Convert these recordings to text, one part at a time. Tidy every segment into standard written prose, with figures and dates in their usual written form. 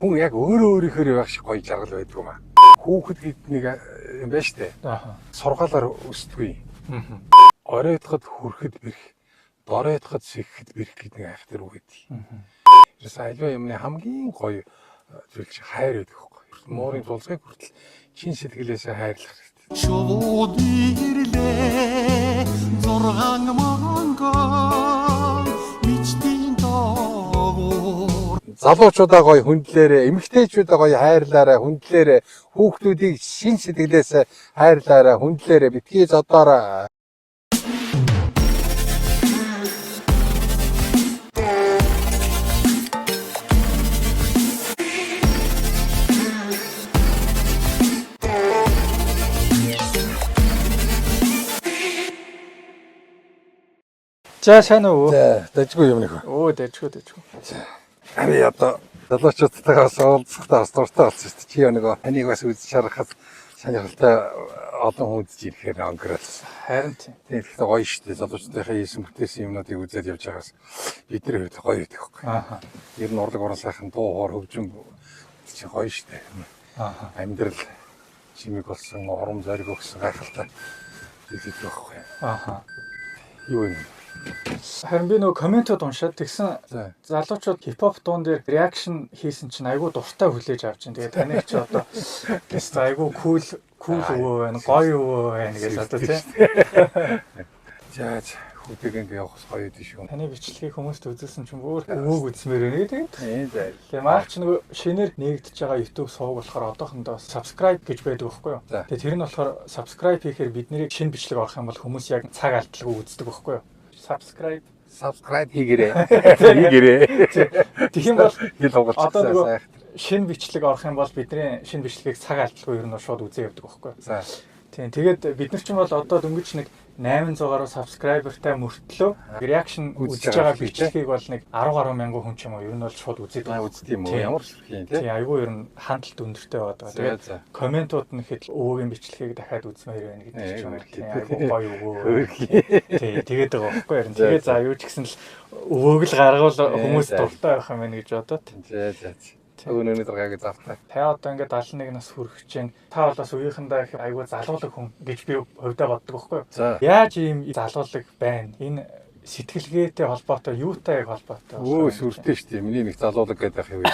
Хүн яг өөрөө өөрийнхөө байх шиг гоё жаргал байдаг юм аа. Хүүхэд гэдэг нэг юм байна штэ. Сургаалаар өсдөггүй. Оройтход хүрэхэд бэрх, доройтход сэхэхэд бэрх гэдэг нэг айхтар үг гэдэг. Тэрс альва юмны хамгийн гоё зүйл чи хайр байдаг хөхгүй. Муурын тулцгийг хүртэл чин сэтгэлээсээ хайрлах хэрэгтэй. Шууд ирлээ 6 манган мичтийн дагуур. Залуучуудаа гоё хүндлээрээ, эмэгтэйчүүдаа гоё хайрлаарай, хүндлээрээ, хүүхдүүдийг шин сэтгэлээсээ хайрлаарай, хүндлээрээ, битгий зодоорой. За сайн уу? За, дажгүй юм нөхөө. Оо дажгүй. Ами одоо залуучуудтайгаас уулзахтаа бас дуртай болсон шүү дээ. Чи нөгөө таныг бас үзэж харахад сонирхолтой олон хүн үзэж ирэхээр өнгөрөөлсөн. Харин тийм. Тэгэхээр гоё шүү дээ. Залуучуудынхаа хийсэн бүтээсэн юмнуудыг үзээд явж байгаас бидний хувьд гоё байдаг хөхгүй. Ер нь урлаг орон сайхан дуу хоор хөгжим чи гоё шүү дээ. Амьдрал чимэг болсон, урам зориг өгсөн гайхалтай зүйлүүд байхгүй. Юу юм? Харин би нөгөө комментод уншаад тэгсэн залуучууд хипхоп дуун дээр реакшн хийсэн чинь айгүй дуртай хүлээж авч байна. Тэгээд таныг чи одоо тест айгүй кул өвөө байна, гоё өвөө байна гэж одоо тийм. За хүүтэйг ингэ явах гоё дээ шүү. Таны бичлэгийг хүмүүст үзүүлсэн чинь өөр өвөөг үзмээр байна гэдэг. Тийм. Тэгээ маань ч нөгөө шинээр нэгдэж байгаа YouTube сувг болохоор одоохондоо subscribe гэж байдаг байхгүй юу? Тэгээ тэр нь болохоор subscribe хийхээр бидний шинэ бичлэг орох юм бол хүмүүс яг цаг алдалгүй үздэг байхгүй юу? Subscribe хийгээрэй. Хийгээрэй. Тийм бол хэл одоо нөгөө шинэ бичлэг орох юм бол бидний шинэ бичлэгийг цаг алдалгүй ер нь шууд үзээ явдаг байхгүй юу? За. Тийм. Тэгээд бид нар ч юм бол одоо дөнгөж нэг 800 гаруй subscriberтай мөртлөө reaction үзэж байгаа бичлэгийг бол нэг 10 гаруй мянган хүн ч юм уу ер нь бол шууд үзээд байгаа үздэг юм уу? Ямар ширхий тийм. Тийм айгүй ер нь хандлт өндөртэй байдаг. Тэгээд комментууд нь ихэд өвөөгийн бичлэгийг дахиад үзмээр байна гэдэг ч юм уу. Айгүй гоё өвөө. Тийм. Тэгээд байгаа байхгүй ер нь. Тэгээд за юу ч гэсэн л өвөөг л гаргавал хүмүүс дуртай байх юм байна гэж бодоод. За. Өнөөний дараагийн завтай. Та одоо ингээд 71 нас хүрэх гэж байна. Та бол бас үеийнхэндээ их айгүй залуулаг хүн гэж би хувьдаа боддог байхгүй юу? Яаж ийм залуулаг байна? Энэ сэтгэлгээтэй холбоотой, юутай яг холбоотой? Сүртэй шүү дээ. Миний нэг залуулаг гэдэг юм.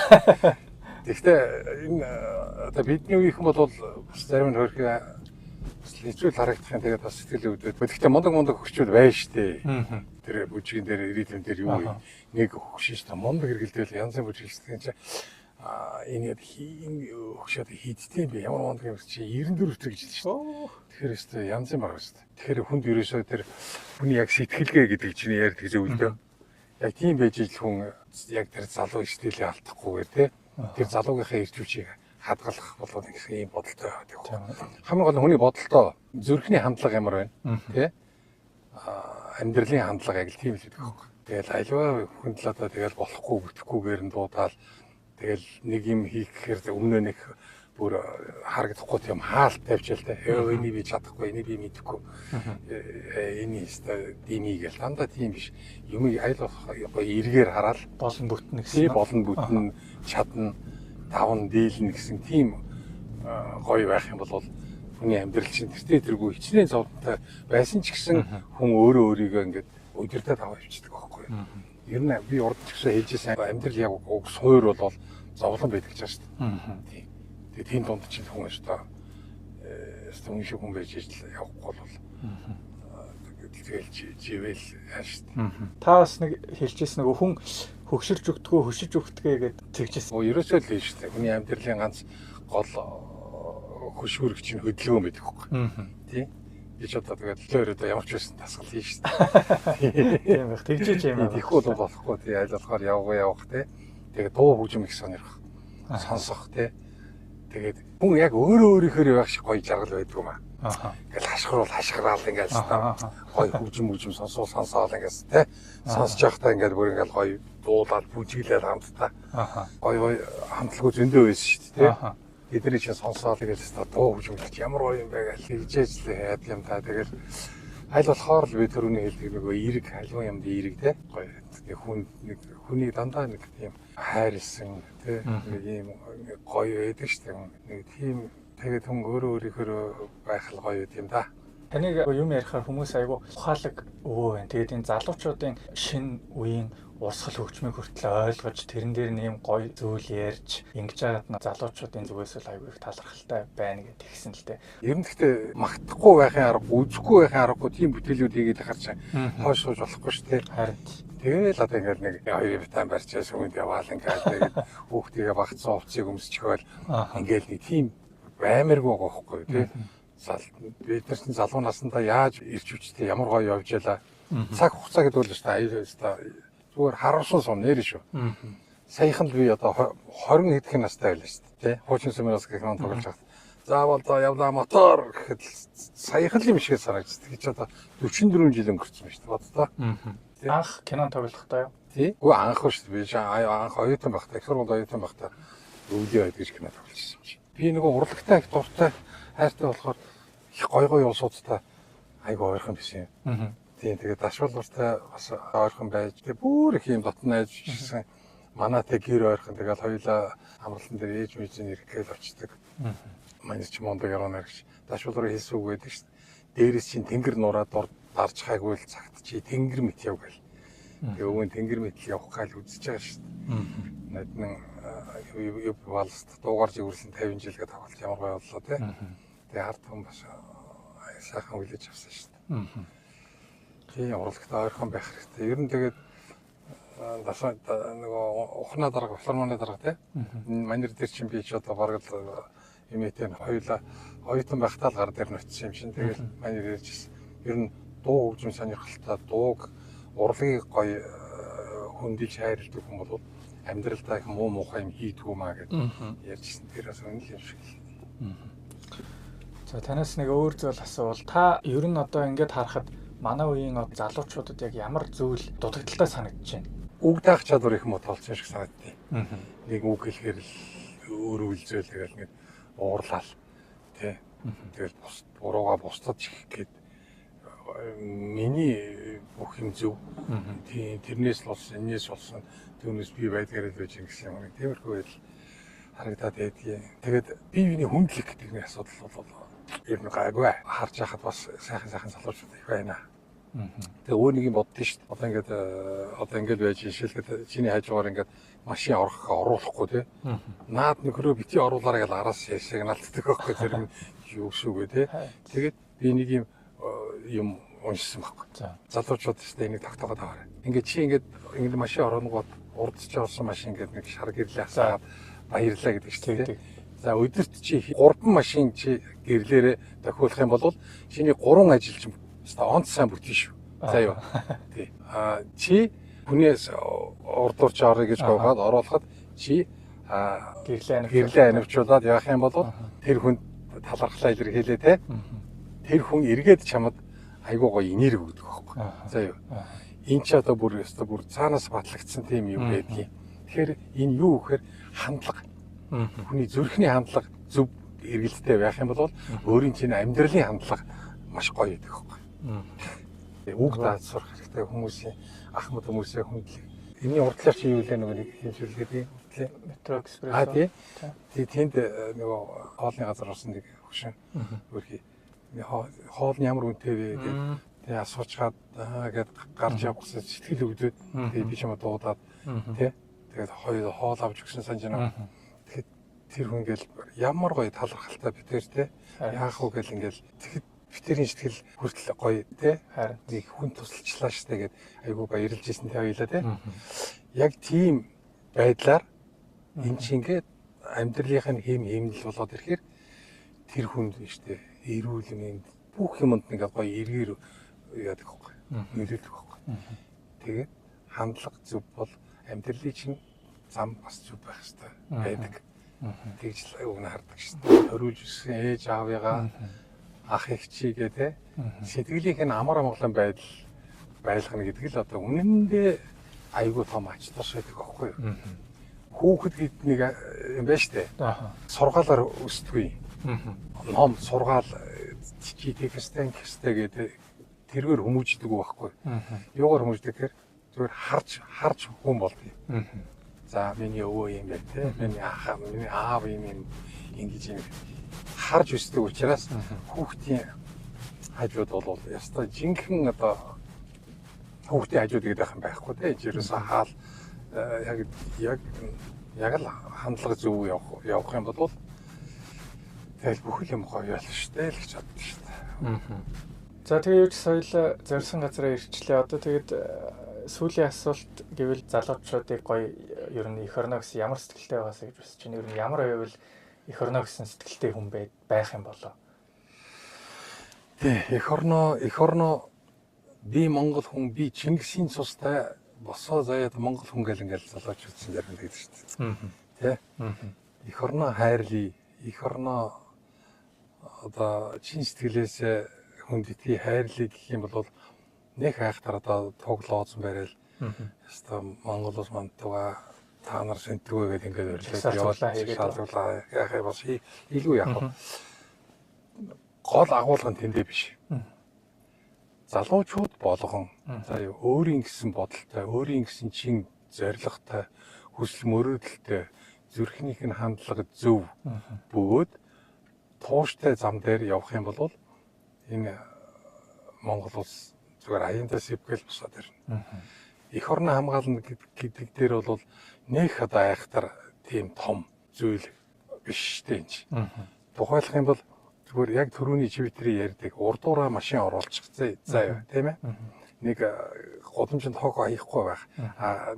Гэхдээ энэ одоо бидний үеийнхэн бол зарим нь хөрхий хэцүү харагдах юм. Тэгээд бас сэтгэл өвдөд. Гэхдээ мундаг хөгчүүд байна шүү дээ. Тэр бүжгийн дээр ирээдүйн дээр юу нэг хөгшин шүү дээ. Мундаг хэрэгэлдээл янзын бүжиглсэн чинь энэ хөшөөд хийдтэй би ямар мундаг юм чи 94 өтөр гэж хэлсэн шүү дээ. Тэгэхээр өстө янзын баг шүү дээ. Тэгэхээр хүнд ерөөсөө тэр хүний яг сэтгэлгээ гэдэг чинь ярьдаг зөвлөдөө. Яг тийм байж ил хүн яг тэр залуу стилээ алдахгүйгээр тий. Тэр залуугийнхаа ирчүүчийг хадгалах болов нэг ийм бодолтой байдаг. Хамгийн гол нь хүний бодолтой зүрхний хандлага ямар байна тий. Амьдралын хандлага яг л тийм л байдаг байхгүй. Тэгэл альва хүн л одоо тэгэл болохгүй бүтэхгүйгээр нь дуудаал тэгэл нэг юм хийх гэхээр өмнөө нэг бүр харагдахгүй тийм хаалт тавьчихал та. Энийг би чадахгүй, энийг би мэдэхгүй. Энийг өстой дими гэл дандаа тийм биш. Юмыг айл гоё эргээр хараад болон бүтэн гэсэн. Болон бүтэн чадна, давн дийлнэ гэсэн тийм гоё байх юм бол хүний амьдрал чинь тэргүй хичнээн зовлонтой байсан ч гэсэн хүн өөрийгөө ингээд өдөртөө таваа авчдаг байхгүй юу. Ер нь би урд ч гэсэн хэлжсэн амьдрал яг уг суур бол зовлон байдаг ч шүү дээ. Тэгээ тийм донд чинь хүн өстой хүн шиг хүн байж явахгүй бол тэгэл живэл яаш. Та бас нэг хэлжсэн нөгөө хүн хөшөж өгдгөө гэдэг тэгжсэн. Ерөөсөө л шүү дээ. Хүний амьдралын ганц гол хөшүүрэг чинь хөдөлгөөн байдаг байхгүй. Тийм. Би ч одоо тэгээд лөөрөө ямар ч байсан тасгал хийн шүү дээ. Тийм байх. Тэгжээж юм аа. Тэхгүй бол болохгүй тий аль болохоор явах тий. Тэгээд дуу хөгжим их сонирхох. Сонсох тий. Тэгээд хүн яг өөрийнхөө байх шиг гоё жаргал байдаг юм аа. Ингээл хашгираал ингээл гоё хөгжим сонсоол ингээс тий. Сонсож явахдаа ингээл бүр ингээл гоё дуулаад бүжиглээд хамтдаа. Гоё хамтлаггүй зөндөө байсан шүү дээ тий. Эдний чинь сонсоол игээл дуу хөгжим ямар гоё юм бэ гэж хэлжээж л яад юм та. Тэгээд Аль болохоор л би түрүүний хэлдэг нөгөө эерэг аливаа юмд эерэг те гоё нэг хүний дандаа нэг тийм хайрлсан те нэг юм гоё байдаг шүү дээ. Нэг тийм тэгээд хүн өөрийнхөө байх л гоё юм да. Таныг юм ярихаар хүмүүс айгу ухаалаг өвөө байна. Тэгээд энэ залуучуудын шинэ үеийн урсгал хөгжмийг хүртэл ойлгож тэрэн дээр нэм гоё зүйл ярьж ингэж байгаад залуучуудын зүгээс л айгу их талархалтай байна гэж тэгсэн л дээ. Ер нь гэхдээ магтахгүй байхын аргагүй, үзэхгүй байхын аргагүй тийм бүтээлүүд хийгээд харж хойш сууж болохгүй шүү дээ. Харин тэгэл одоо ингээд нэг 2 витамин барьчаас өмнөд яваал ингээд тэгээд хүүхдийгээ багцсан хувцсыг өмсчихөөл ингээд нэг тийм баймиргүй байгаа байхгүй тий. Бид нар чинь залуу наснда яаж ирж үчтэй ямар гоё явж ялаа. Цаг хугацаа гэдэг бол өстой зүгээр харуулсан сум нэр шүү. Саяхан л би одоо 20 хэдхэн настай байлаа шүү дээ. Хуучин сумраас гэх юм тоглож байгаа. Заавал одоо явлаа мотор гэхэд саяхан л юм шиг санагдчих. Тэгэж одоо 44 жил өнгөрцөн байна шүү дээ. Боддоо. Анх кино тоглохдоо юу? Тий. Үгүй анх шүү дээ. Би анх оюутан байхдаа, их сургууль оюутан байхдаа өвлөө байд гэж кино тоглож байсан. Би нөгөө урлагтай их дуртай хайртай болохоор их гой улсуудтай айгу ойрхон байсан юм. Тийм тэгээд дашвалгууртай бас ойрхон байж тэгээд бүр их юм дотнойж гисэн манаатай гэр ойрхон тэгээд хоёулаа амралтан дээр ээж мэжийн ирэхгээл очдөг. Манай ч мондог яруу нарагч дашвал руу хэлсүү гэдэг шүү дээ. Дээрээс чинь тэнгэр нураад дарж хайгуул цагт чи тэнгэр мэт яв гэл. Тэгээд өвөн тэнгэр мэт явах гал үзэж байгаа шүү дээ. Надны юу балст дуугарч өвөрлөн 50 жилгээ тоглолт ямар гоё боллоо тий. Тэгээд ард хүн бас сайхан хүлээж авсан шүү дээ. Тийм урлагтай ойрхон байх хэрэгтэй. Ер нь тэгээд дасаа нөгөө ухнаа дарга, флормоны дарга тий. Манер дээр чинь би ч одоо бараг л эмээтэй хоёулаа оюутан байхдаа л гар дээр нь очсон юм чинь. Тэгээд манер ярьжсэн. Ер нь дуу хөгжим сонирхолтой дууг урлагийг гоё хөндөж хайрладаг хүн бол амьдралдаа их муу муухай юм хийдгүү маа гэж ярьжсэн. Тэр бас үнэн юм шиг л. За танаас нэг өөр зүйл асуувал та ер нь одоо ингэж харахад манай үеийн залуучуудад яг ямар зүйл дутагдaltaй санагдаж байна? Үг даах чадвар их муу толцсон шиг санагдтыг. Нэг үг хэлэхээр л өөр үйлзэл тэгэл ингэ уурлал тий. Тэгэл бурууга бусдад чих гээд миний бүх юм зөв. Тийм тэрнээс л болсон, энэс болсон. Түүнээс би байдгаараа л байж ингэсэн юм. Тиймэрхүү байдал харагдаад байдгийг. Тэгээд биений хүндлэх гэдэг нэг асуудал бол ер нь гайгүй. Харж байхад бас сайхан залуучууд их байна. Тэгээ өөрийг боддоо шүү дээ. Одоо ингээд байж шилгээд чиний хажуугаар ингээд машин оруулахгүй тий. Наад нөхрөө бити оруулаарай гэж араас сигналддаг байхгүй зэрэг юу шүүгээ тий. Тэгээд би нэг юм уншсан байхгүй. Залуучууд шүү дээ энийг тогтоогоод аваарай. Ингээд чи ингээд машин оронгууд урдч орсон машин ингээд нэг шар гэрлээ асаад баярлаа гэдэг шүү дээ. За өдөрт чи 3 машин чи гэрлээрээ тохиулах юм бол чиний 3 ажилчин онц сайн бүтэн шүү. За юу. Тий. Чи хүнээс урдуурч орё гэж гоохоод оруулахад чи гэрлээ анивчуулаад явах юм бол тэр хүн талархлаа илэрхийлээ те. Тэр хүн эргээд чамд айгуу гоё энерги өгдөг байхгүй. За юу. Энд ч одоо бүр цаанаас батлагдсан тийм юм байдгийг. Тэгэхээр энэ юу гэхээр хандлага. Хүний зүрхний хандлага зөв эргэлттэй байх юм бол өөрийн чинь амьдралын хандлага маш гоё байдаг байхгүй. Үг дааж сурах хэрэгтэй хүмүүсийн ах мод хүмүүсээ хүндлэх. Энийн урдлаар чи юу лээ нэг хэмжүүлгээд тийм метро экспресс. Тий тэнд нөгөө хоолны газар орсон нэг хөшин өөрхий хоол нь ямар үнэтэй вэ гэдэг. Тэгээ асуучгаад гээд гарч явахсан сэтгэл өвдөд тэгээ би чамд дуудаад тий тэгээд хоёр хоол авч өгсөн санаж байна. Тэгэхээр тэр хүн ингээл ямар гоё талархалтай битэр тий яах вэ гэл ингээл тэгэхэд битэрийн сэтгэл хүртэл гоё тий харин нэг хүн тусалчлаа штэ гэд айгуу баярлж ирсэн тий хоёлаа тий яг тийм байдлаар энэ чинь ингээд амьдралынх нь хэмнэл болоод ирэхээр тэр хүнд штэ эрүүл мэнд бүх юмд ингээд гоё эргээр яадаг хөхгүй нөлөөлдөг хөхгүй тэгээд хандлага зөв бол амьдралын чинь зам бас зөв байх хэрэгтэй байдаг тэгж л өгнө хардаг штэ төрүүлж өссөн ээж аавыгаа ах эгчигээ те сэтгэлийнх нь амар амгалан байлгана гэдэг л одоо үнэндээ айгүй том ач тус байдаг аахгүй юу. Хүүхэд гэдэг нэг юм байна штэ. Сургаалаар өсдөггүй. Ном сургаал чи текстэн гэдэг тэргээр хүмүүждэг байхгүй. Юугаар хүмүүждэг гэхээр зүгээр харж хүн болдгоо. За миний өвөө юм байна те. Миний аав юм ингэж юм харж өсдөг учраас хүүхдийн хажууд бол ястай жинхэнэ одоо хүүхдийн хажууд гэдэг юм байхгүй те. Ерөөсөө хаал яг л хандлага зөв явах юм бол тэгэл бүхэл юм гоё ял штэ л гэж боддог штэ. За тэгээ юу ч соёл зорьсон газараа ирчлээ. Одоо тэгээд сүүлийн асуулт гэвэл залуучуудыг гоё ер нь эх орно гэсэн ямар сэтгэлтэй байгаасаа гэж бодож байна. Ер нь ямар байвал эх орно гэсэн сэтгэлтэй хүн байх юм болоо. Тий, эх орно би Монгол хүн, би Чингисийн цустай босоо заяад Монгол хүн гэл ингээл залуучуудсан дэрхэн гэдэг шүү дээ. Тий. Эх орно хайрлаа. Эх орно одоо чин сэтгэлээс хүнд итгий хайрлаа гэх юм бол нэг хайхтар одоо тоглоозон барил. Яста Монгол улс мандтуга та нар сэнтгөө гэдэг ингээд өрлөөд явуулаа. Яхаа бас илүү яг гол агуулга нь тэндээ биш. Залуучууд болгон за өөрийн гэсэн бодолтой, өөрийн гэсэн чин зоригтой, хүсэл мөрөөдөлтэй, зүрхнийх нь хандлага зөв бөгөөд тууштай зам дээр явах юм бол энэ Монгол улс зүгээр аяндаа сэвгэл босоод ирнэ. Эх орно хамгаална гэдэг дээр бол нэх одоо айхтар тийм том зүйл биш дээ энэ. Тухайлах юм бол зүгээр яг түрүүний чивитрийн ярьдаг урдуураа машин оруулчих заа тийм ээ. Нэг годомжинд хог аяхгүй байх.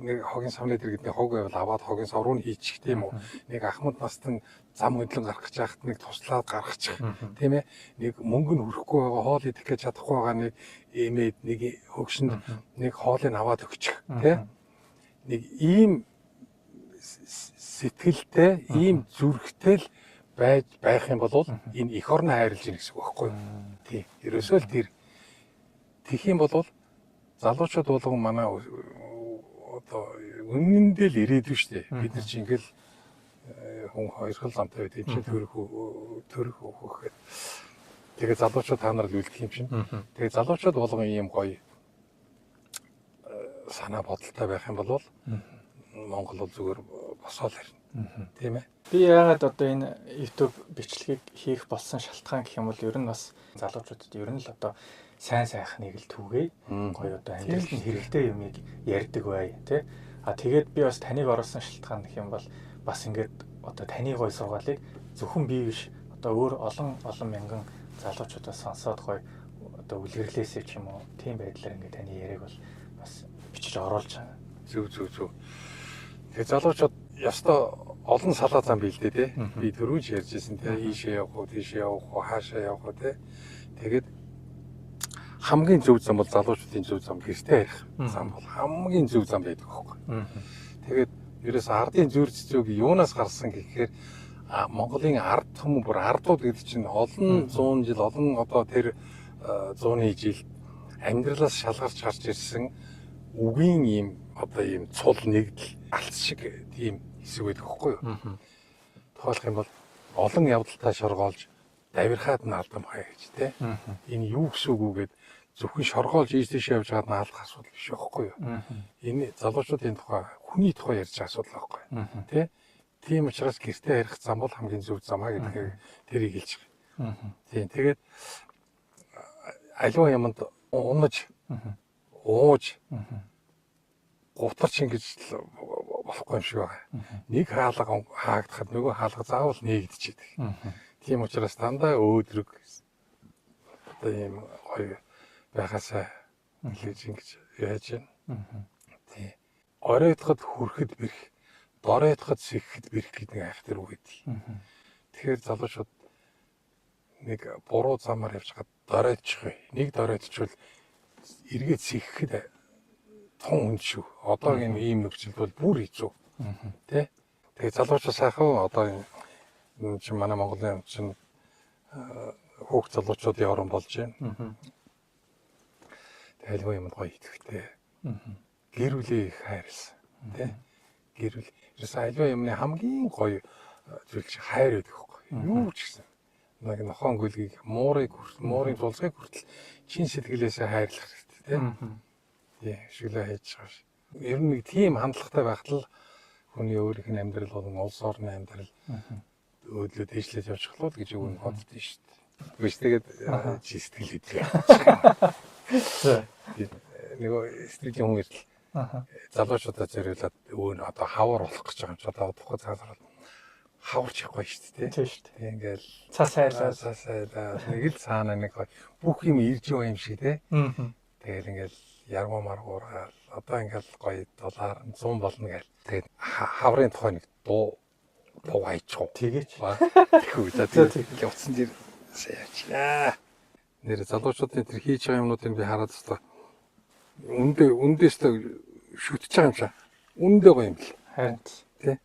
Нэг хогийн савны дээр гэдэг хог байвал аваад хогийн сав руу хийчих тийм үү. Нэг ахмад настан зам хөдлөн гарах гэж яхад нэг туслаад гаргачих тийм ээ. Нэг мөнгө нь хүрэхгүй байгаа хоол идэх гэж чадахгүй байгаа нэг эмээд нэг хөгшөнд нэг хоолыг аваад өгчих тийм. Нэг ийм сэтгэлтэй, ийм зүрхтэй л байх юм бол энэ эх орно хайрлж ийн гэсэн үг байхгүй юу? Тийм. Ерөөсөө л тэр тэх юм бол залуучууд болгон манай одоо үнэндээ л ирээдүй шүү дээ. Бид нар чинь ингээл хүн хоёр хэл замтай байдаг. Энд чинь төрөх өгөх. Тэгээ залуучууд та нар л үлдэх юм чинь. Тэгээ залуучууд болгон ийм гоё санаа бодолтой байх юм бол Монгол бол зүгээр босоод ирнэ. Тийм ээ. Би яагаад одоо энэ YouTube бичлэгийг хийх болсон шалтгаан гэх юм бол ер нь бас залуучуудад ер нь л одоо сайн сайхныг л түгээе. Гоё одоо амьдралд нь хэрэгтэй юмыг ярьдаг бай, тий. Тэгээд би бас таныг оруулсан шалтгаан гэх юм бол бас ингээд одоо таны гоё сургаалыг зөвхөн би биш одоо өөр олон мянган залуучуудаас сонсоод гоё одоо үлгэрлээсээ ч юм уу тийм байдлаар ингээд таны яриаг бол бас бичиж оруулж байгаа. Зөв. Тэгээ залуучууд ястаа олон салаа зам бэлдээ тий. Би түрүүж ярьжсэн тий. Ийшээ явах уу, тийшээ явах уу, хаашаа явах уу тий. Тэгээд хамгийн зөв зам бол залуучуудын зөв зам гэртээ ярих зам бол хамгийн зөв зам байдаг байхгүй. Тэгээд ерөөс ардын зүрх цэцүүг юунаас гарсан гэхээр Монголын ард түмэн бүр ардууд гэдэг чинь олон 100 жил олон одоо тэр 100-ны жил амьдралаас шалгарч гарч ирсэн үгийн ийм одоо ийм цул нэгдэл алц шиг тийм хэсэг байдаг байхгүй юу. Тухайлх юм бол олон явдалтай шоргоолж давирхаад нь алдам хай гэж тий. Энэ юу гэсэн үг үгээд зөвхөн шоргоолж ийш явж байгаад наалах асуудал биш байхгүй юу. Энэ залуучуудын тухай хүний тухай ярьж байгаа асуудал байхгүй юу. Тий. Тийм учраас гэртээ ярих зам бол хамгийн зөв зам аа гэдгийг тэрийг хэлж байгаа. Тийм. Тэгээд аливаа юмд унаж ууж гутарч ингэж болохгүй юм шиг байна. Нэг хаалга хаагдахад нөгөө хаалга заавал нээгдчихэд. Тийм учраас дандаа өөдрөг одоо ийм гоё байхасаа хэлж ингэж яаж байна. Тийм. Оройтход хүрэхэд бэрх, доройтход сэхэхэд бэрх гэдэг нэг айх тэр үг гэдэг. Тэгэхээр залуучууд нэг буруу замаар явж хаад доройтчих вэ. Нэг доройтчвал эргээд сэхэхэд тун хүн шүү. Одоогийн ийм нөхцөлд бол бүр хэцүү. Тэ? Тэгээ залуучууд сайхан одоо энэ чинь манай Монголын чинь хүүхд залуучуудын орон болж байна. Тэгэлгүй юм гоё идэвхтэй. Гэр бүлийг хайрлсан. Тэ? Гэр бүл. Ерөөс альва юмны хамгийн гоё зүйл чи хайр байдаг байхгүй юу ч гэсэн. нэг нохон гүлгийг муурын тулгыг хүртэл чин сэтгэлээсээ хайрлах хэрэгтэй тийм. Тийм шүлээ хийж байгаа ш. Ер нь нэг тийм хандлагатай байхад л хүний өөрийнх нь амьдрал болон улс орны амьдрал өөдлөө дэвшлэж явж болох гэж юу нэг боддоо шүү дээ. Биш тэгээд чи сэтгэл хөдлөө. Нөгөө студийн хүн ирэл залуучуудаа зориулаад өө одоо хавар болох гэж байгаа юм чи одоо тухайн цагаар хаварч явахгүй шүү дээ. Тийм шүү дээ. Ингээл цаас айлаа нэг л цаана нэг бүх юм ирж байгаа юм шиг те. Тэгэл ингээл яргуу маргуураа одоо ингээл гоё доллар 100 болно гээл. Тэгээд хаврын тухай нэг дуу хайчихв. Тэгээч. Тэгэхүү за тэгээд явцсан дэр яачнаа. Нэр залуучуудын тэр хийж байгаа юмнуудыг би хараад өстой. Үндээс шүтж байгаа юм шиг. Үндэ гоё юм л. Харин тий.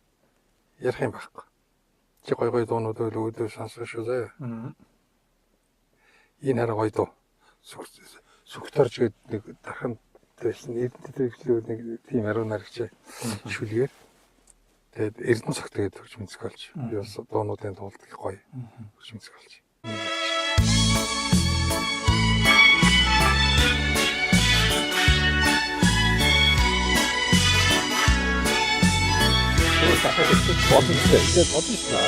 Ярих юм байхгүй. Чи гоё дуунууд өөдөө сонсох шүү заяа. Энэ хараа гоё дуу. Сүгтөрч гээд нэг дархан байсан эрдэнэтэй нэг тийм ариун наригч шүлгээр. Тэгээд эрдэнэ цогт тэгээд төгж мэдсгөлж. Би бас дуунуудын туулдаг гоё. Төгж мэдсгөлж. Бодсон.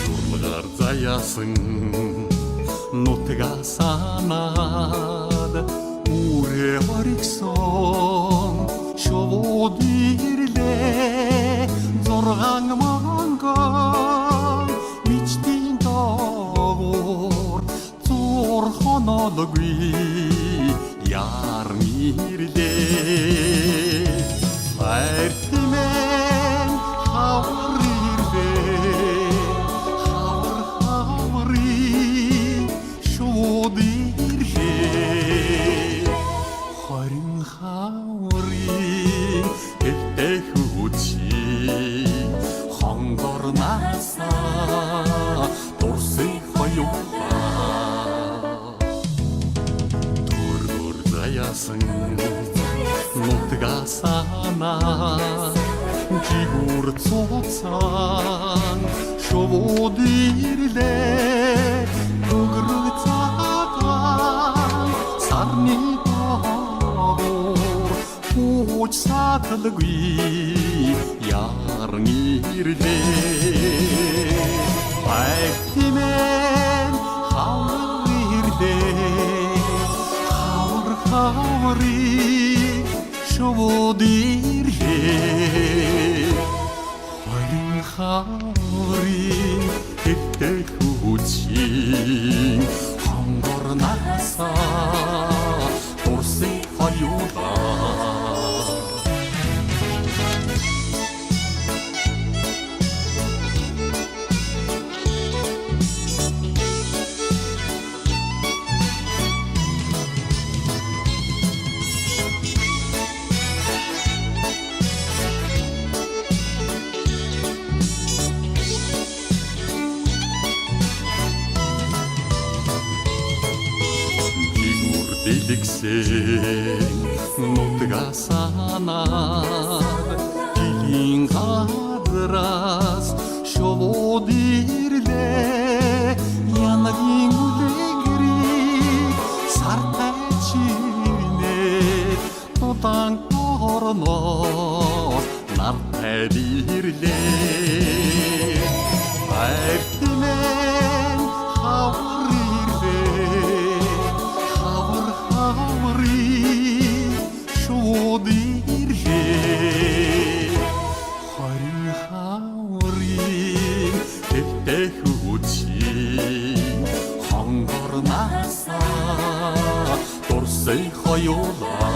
Дурлагаар заяасан нутгаа санаад үрээ оригсон шууд ирлээ зургаан манган мичтийн доогуур зурхонологгүй яар мирлээ хайртимэн хавар ирлээ хаври шууд ирлээ харин хаври элтэх үчи хонгорнасаа дурсын хоёулаа дургур заяасан нутгаа санаа жигур цоцсан шууд ирлээ дугрыг цагаан сарны доогуур хууч саталгүй яар ирлээ айтимэн хавар ирлээ хаври шууд ирлээ харин хаври хэвтэх үчи хонгорнасаа дурсын хоёулаа дэлгсэн нутгаа санаад жилийн газраас шууд ирлээ янагийн үлэгрийг сартай чинээ тутан орноо нартай ирлээ айтимэн хавар ирлээ хаври шууд ирлээ харин хаври хэвтэх үчи хонгорнасаа дурсын хоёулаа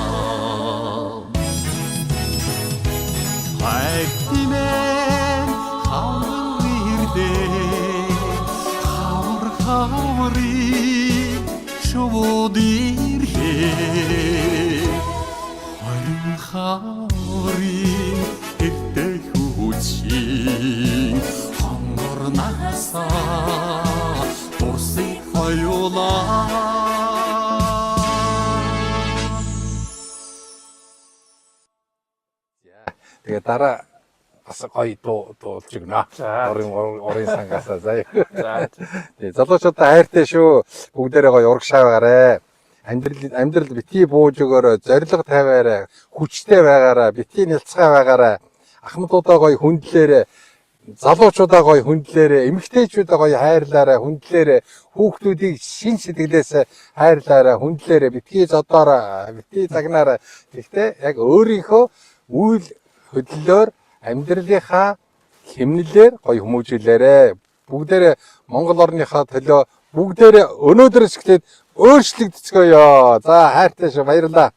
айтимэн хавар ирлээ хаври шууд ирлээ харин хаври хэвтэх үчи хонгорнасаа дурсын хоёулаа Тэгээ дараа бас гоё дуулж өгнө. За. Орын сангасаа заяа. За. Тэгээ залуучуудаа хайртай шүү. Бүгдээрээ гоё урагшаа байгаарэ. Амьдрал битгий бууж өгөөрэй, зориг тавиарай, хүчтэй байгаарай, битгий нялцгай байгаарай. Ахмадуудаа гоё хүндлээрэй. Залуучуудаа гоё хүндлээрэй, эмэгтэйчүүдээ гоё хайрлаарай, хүндлээрэй, хүүхдүүдийг шин сэтгэлээс хайрлаарай, хүндлээрэй, битгий зодоорой, битгий загнаарай. Гэхдээ яг өөрийнхөө үйл хөдлөлөөр амьдралынхаа хэмнэлээр гоё хүмүүжүүлээрэй. Бүгдээрээ Монгол орныхаа төлөө бүгдээрээ өнөөдрөөс эхлээд өөрчлөгдцгөөё. За хайртай шүү, баярлалаа.